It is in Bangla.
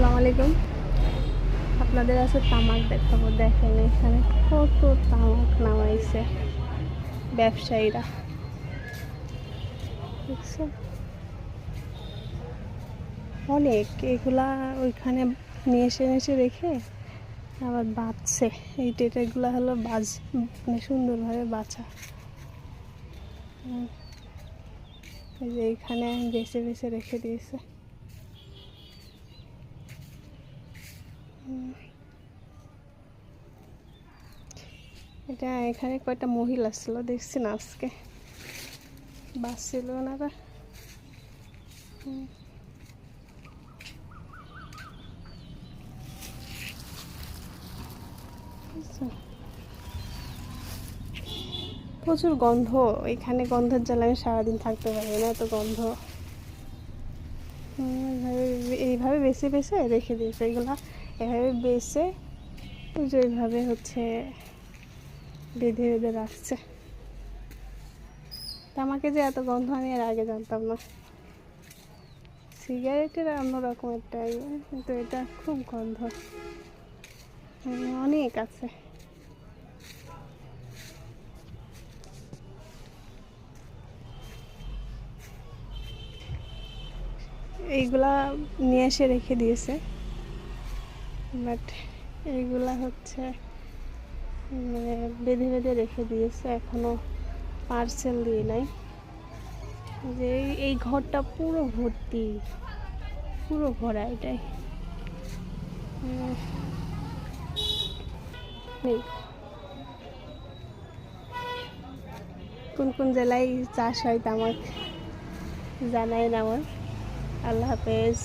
আসসালামু আলাইকুম। আপনাদের আছে তামাক দেখাবো। দেখেন এখানে কত তামাক নামাইছে ব্যবসায়ীরা, দেখছেন? অনেক এগুলা ওইখানে নিয়ে এসে রেখে আবার বাঁচছে। এই টেটাগুলো হলো মানে সুন্দরভাবে বাছা। এই যে এইখানে বেছে বেছে রেখে দিয়েছে। এটা এখানে কয়টা মহিলা ছিল দেখছি না, আজকে বাঁচছিল ওনারা। প্রচুর গন্ধ এখানে, গন্ধের জ্বালা আমি সারাদিন থাকতে পারি না, এত গন্ধ। এইভাবে বেছে বেছে রেখে দিয়েছে এগুলা, এভাবে বেছে যে এইভাবে হচ্ছে বেঁধে বেঁধে রাখছে। আমাকে যে এত গন্ধ আমি এর আগে জানতাম না। সিগারেটের অন্যরকম একটা কিন্তু এটা খুব গন্ধ, অনেক আছে। এইগুলা নিয়ে এসে রেখে দিয়েছে, বাট এইগুলা হচ্ছে মানে বেঁধে বেঁধে রেখে দিয়েছে, এখনো পার্সেল দিয়ে নাই। যে এই ঘরটা পুরো ভর্তি, পুরো ভরা এটাই। কোন কোন জেলায় চাষ হয় তামাক জানাই না আমার। আল্লাহ হাফেজ।